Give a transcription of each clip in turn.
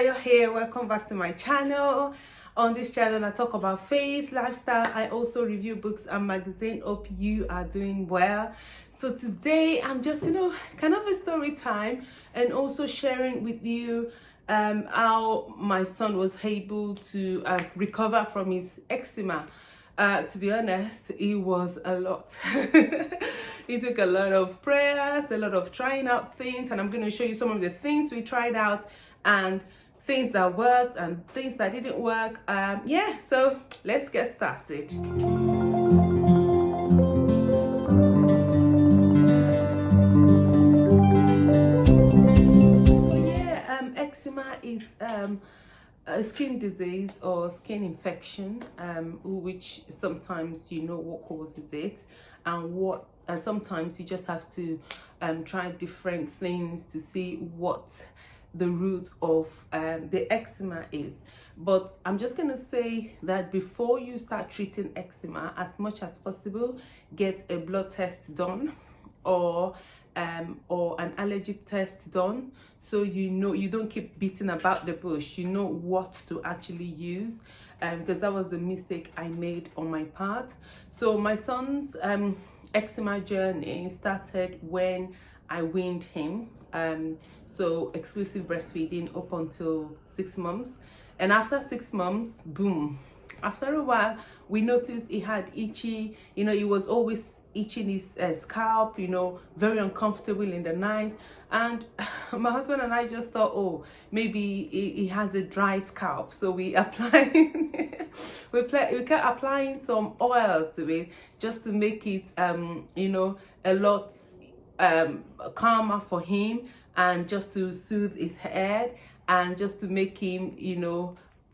You're here, welcome back to my channel. On this channel I talk about faith, lifestyle. I also review books and magazine. Hope you are doing well. So today I'm just gonna kind of a story time and also sharing with you how my son was able to recover from his eczema. To be honest, it was a lot. It took a lot of prayers, a lot of trying out things, and I'm going to show you some of the things we tried out and things that worked and things that didn't work. Yeah, so let's get started. Eczema is a skin disease or skin infection, which sometimes you know what causes it, and sometimes you just have to try different things to see what the root of the eczema is. But I'm just going to say that before you start treating eczema, as much as possible, get a blood test done or an allergy test done, so you know you don't keep beating about the bush. You know what to actually use, because that was the mistake I made on my part. So my son's eczema journey started when I weaned him, so exclusive breastfeeding up until 6 months, and after 6 months, boom, after a while we noticed he had itchy, he was always itching his scalp, very uncomfortable in the night. And my husband and I just thought, oh, maybe he has a dry scalp, so we applied we kept applying some oil to it just to make it a lot calmer for him, and just to soothe his head, and just to make him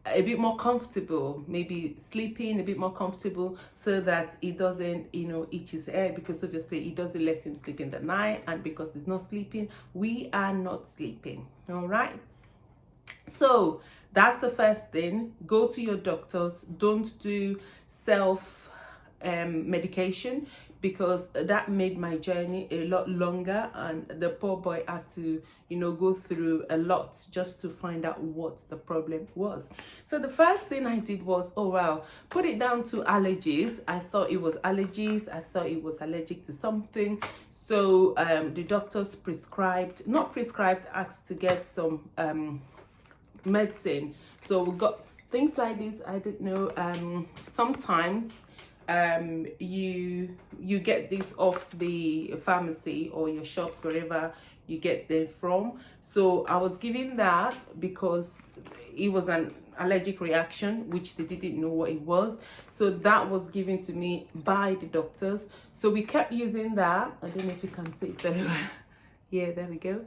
a bit more comfortable, maybe sleeping a bit more comfortable, so that he doesn't itch his head, because obviously he doesn't let him sleep in the night, and because he's not sleeping, we are not sleeping. All right, so that's the first thing. Go to your doctors. Don't do self medication, because that made my journey a lot longer, and the poor boy had to go through a lot just to find out what the problem was. So the first thing I did was, oh wow, put it down to allergies. I thought it was allergies. I thought it was allergic to something. So the doctors asked to get some medicine. So we got things like this. I don't know, sometimes you get this off the pharmacy or your shops, wherever you get them from. So I was given that because it was an allergic reaction, which they didn't know what it was. So that was given to me by the doctors. So we kept using that. I don't know if you can see it very well. Yeah, there we go.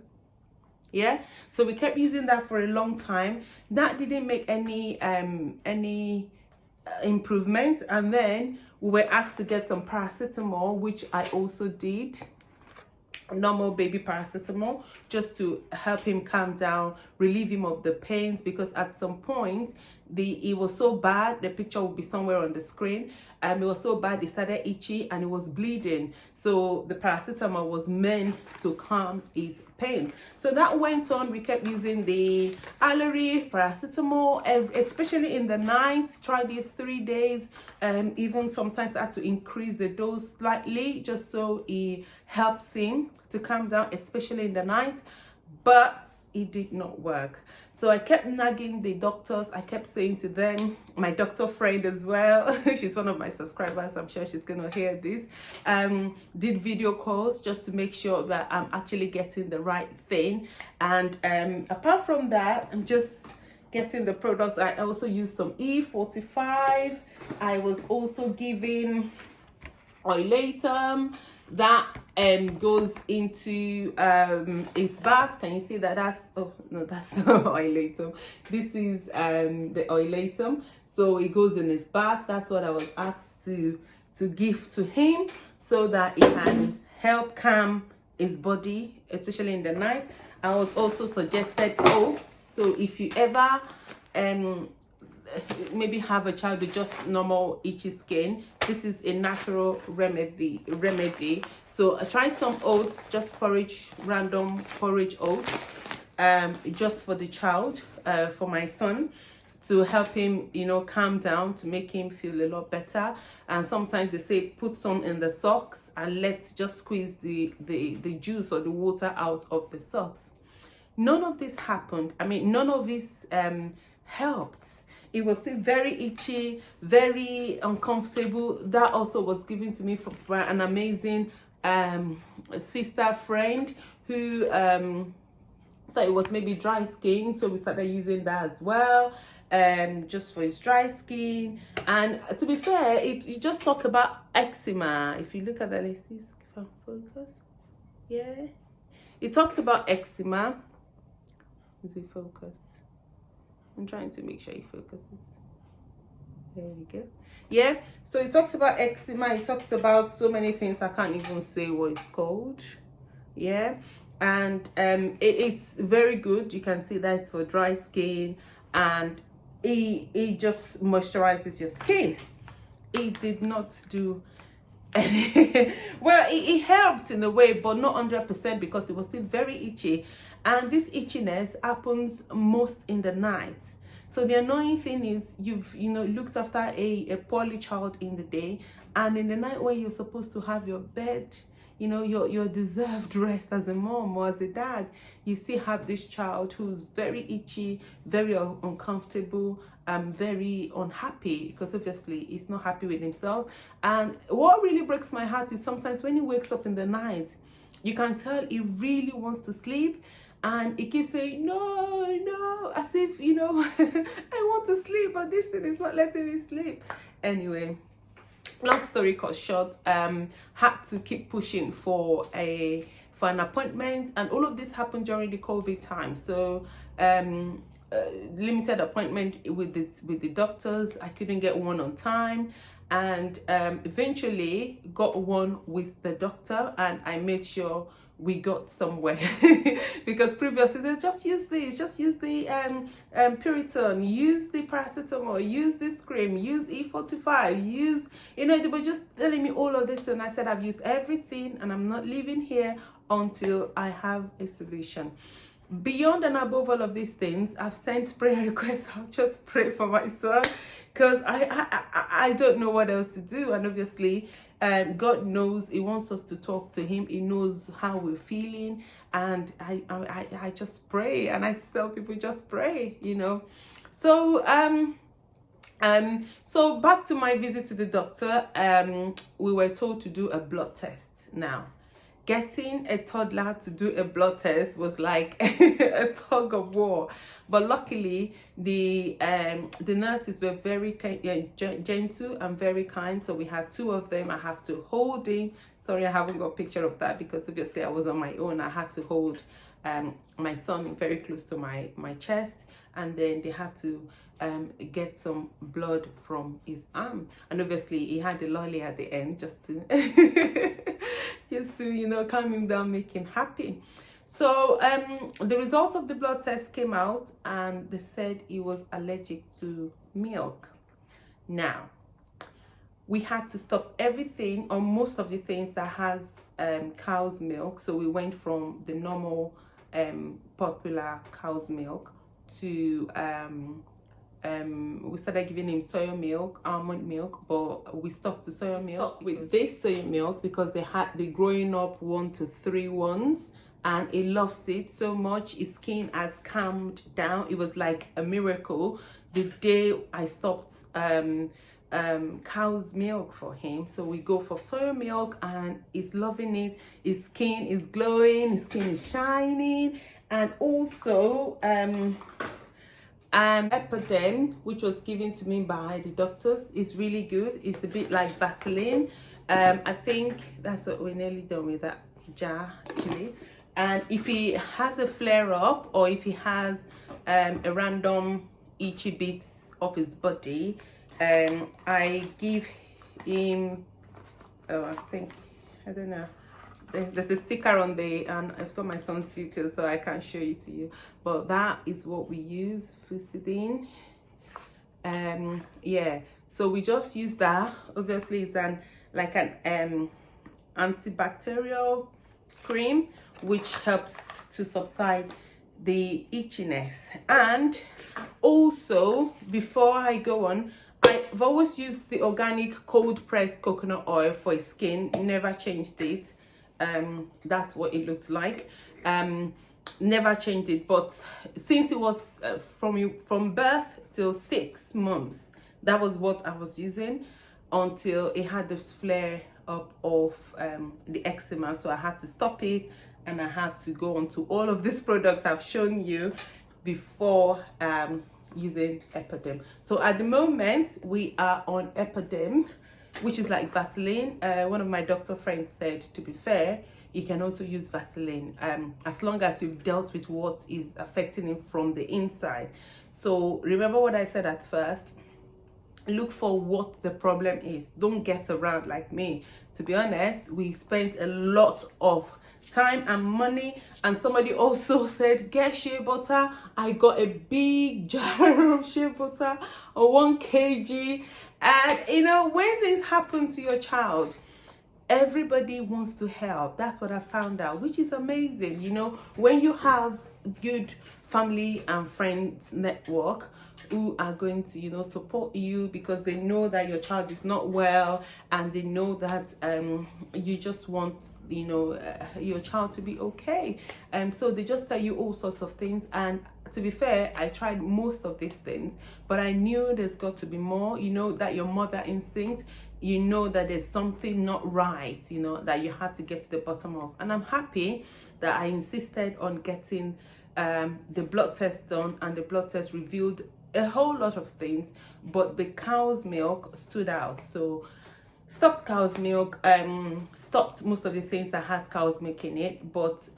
Yeah, so we kept using that for a long time. That didn't make any improvement, and then we were asked to get some paracetamol, which I also did, normal baby paracetamol, just to help him calm down, relieve him of the pains, because at some point it was so bad, the picture will be somewhere on the screen, it was so bad, it started itchy and it was bleeding. So the paracetamol was meant to calm his pain. So that went on. We kept using the Allergy paracetamol, especially in the night. Tried it 3 days, and even sometimes I had to increase the dose slightly, just so it helps him to calm down, especially in the night. But it did not work. So I kept nagging the doctors. I kept saying to them, my doctor friend as well, she's one of my subscribers, I'm sure she's gonna hear this, did video calls just to make sure that I'm actually getting the right thing. And apart from that, I'm just getting the products. I also use some E45. I was also giving oilatum that goes into his bath. Can you see that? That's, oh no, that's not oilatum. This is the oilatum. So it goes in his bath. That's what I was asked to give to him, so that it can help calm his body, especially in the night. I was also suggested oats. So if you ever maybe have a child with just normal itchy skin, this is a natural remedy. So I tried some oats, just random porridge oats, just for the child, for my son, to help him, you know, calm down, to make him feel a lot better. And sometimes they say put some in the socks and let's just squeeze the juice or the water out of the socks. None of this happened. I mean, none of this helped. It was still very itchy, very uncomfortable. That also was given to me from an amazing sister friend who thought it was maybe dry skin, so we started using that as well, just for his dry skin. And to be fair, it just talk about eczema. If you look at that, let's see if I focus. Yeah, it talks about eczema. Is it focused? I'm trying to make sure it focuses. There we go. Yeah, so it talks about eczema. It talks about so many things. I can't even say what it's called. Yeah, and it's very good. You can see that's for dry skin, and it just moisturizes your skin. It did not do any well, it helped in a way, but not 100%, because it was still very itchy. And this itchiness happens most in the night. So the annoying thing is you've, you know, looked after a poorly child in the day, and in the night when you're supposed to have your bed, you know, your deserved rest as a mom or as a dad, you still have this child who's very itchy, very uncomfortable, very unhappy, because obviously he's not happy with himself. And what really breaks my heart is sometimes when he wakes up in the night, you can tell he really wants to sleep, and he keeps saying no, as if, you know, I want to sleep, but this thing is not letting me sleep. Anyway, long story cut short, had to keep pushing for an appointment, and all of this happened during the COVID time. So limited appointment with the doctors. I couldn't get one on time, and eventually got one with the doctor, and I made sure we got somewhere because previously they just use this, just use the Puriton, use the paracetamol, use this cream, use E45, use, you know, they were just telling me all of this, and I said I've used everything and I'm not leaving here until I have a solution. Beyond and above all of these things, I've sent prayer requests. I'll just pray for my son, because I don't know what else to do. And obviously God knows, he wants us to talk to him. He knows how we're feeling, and I just pray, and I tell people just pray, you know. So so back to my visit to the doctor. We were told to do a blood test. Now, getting a toddler to do a blood test was like a tug of war, but luckily the nurses were very gentle and very kind. So we had two of them. I have to hold him. Sorry, I haven't got a picture of that because obviously I was on my own. I had to hold my son very close to my chest, and then they had to get some blood from his arm, and obviously he had a lolly at the end just to just to, you know, calm him down, make him happy. So the results of the blood test came out, and they said he was allergic to milk. Now, we had to stop everything, or most of the things that has cow's milk. So we went from the normal popular cow's milk to we started giving him soya milk, almond milk, but we stopped to soya milk with this soya milk because they had the growing up 1 to 3 ones, and he loves it so much. His skin has calmed down. It was like a miracle the day I stopped cow's milk for him. So we go for soya milk, and he's loving it. His skin is glowing, his skin is shining. And also Epidem, which was given to me by the doctors, is really good. It's a bit like Vaseline. I think that's what we're nearly done with that jar actually. And if he has a flare up, or if he has a random itchy bits of his body, I give him, I don't know, there's a sticker on the, and I've got my son's details so I can't show it to you, but that is what we use, Fusidine. Yeah, so we just use that. Obviously it's like an antibacterial cream which helps to subside the itchiness. And also, before I go on, I've always used the organic cold pressed coconut oil for skin, never changed it. That's what it looked like. Never changed it, but since it was from birth till 6 months, that was what I was using until it had this flare up of the eczema. So I had to stop it, and I had to go on to all of these products I've shown you before using Epidem. So at the moment we are on Epidem, which is like Vaseline. One of my doctor friends said, to be fair, you can also use Vaseline as long as you've dealt with what is affecting him from the inside. So remember what I said at first, look for what the problem is. Don't guess around like me. To be honest, we spent a lot of time and money, and somebody also said get shea butter. I got a big jar of shea butter, or 1 kg. And you know, when things happen to your child, everybody wants to help. That's what I found out, which is amazing. You know, when you have good family and friends network who are going to, you know, support you because they know that your child is not well, and they know that you just want, you know, your child to be okay, so they just tell you all sorts of things. And to be fair, I tried most of these things, but I knew there's got to be more. You know, that your mother instinct, you know that there's something not right, you know, that you had to get to the bottom of. And I'm happy that I insisted on getting the blood test done, and the blood test revealed a whole lot of things, but the cow's milk stood out. So stopped cow's milk, stopped most of the things that has cow's milk in it, but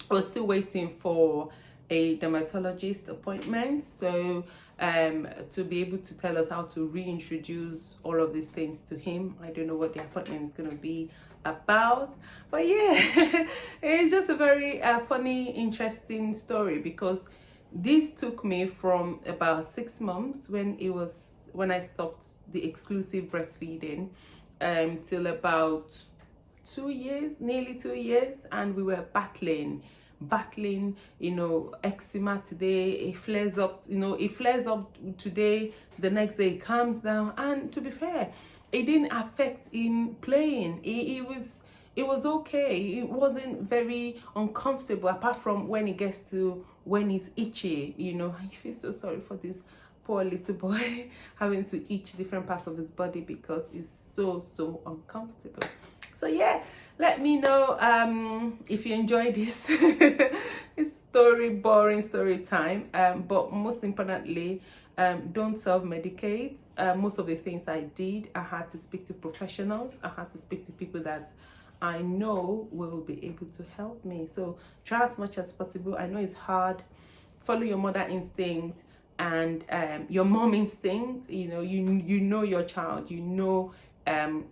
we're still waiting for a dermatologist appointment, so to be able to tell us how to reintroduce all of these things to him. I don't know what the appointment is going to be about, but yeah, it's just a very funny, interesting story, because this took me from about 6 months when I stopped the exclusive breastfeeding till about 2 years, nearly 2 years, and we were battling, you know, eczema today, it flares up, you know, it flares up today, the next day it calms down. And to be fair, it didn't affect him playing. It was okay. It wasn't very uncomfortable, apart from when it gets to when he's itchy. You know, I feel so sorry for this poor little boy having to itch different parts of his body because it's so uncomfortable. So yeah, let me know if you enjoy this this boring story time, but most importantly, don't self-medicate. Most of the things I did, I had to speak to professionals. I had to speak to people that I know will be able to help me. So try as much as possible. I know it's hard. Follow your mother instinct and your mom instinct. You know, you know your child. You know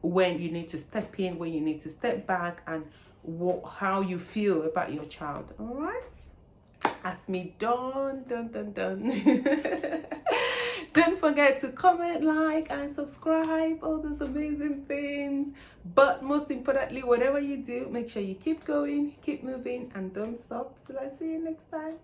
when you need to step in, when you need to step back, and how you feel about your child. All right. That's me done. Don't forget to comment, like, and subscribe, all those amazing things. But most importantly, whatever you do, make sure you keep going, keep moving, and don't stop till I see you next time.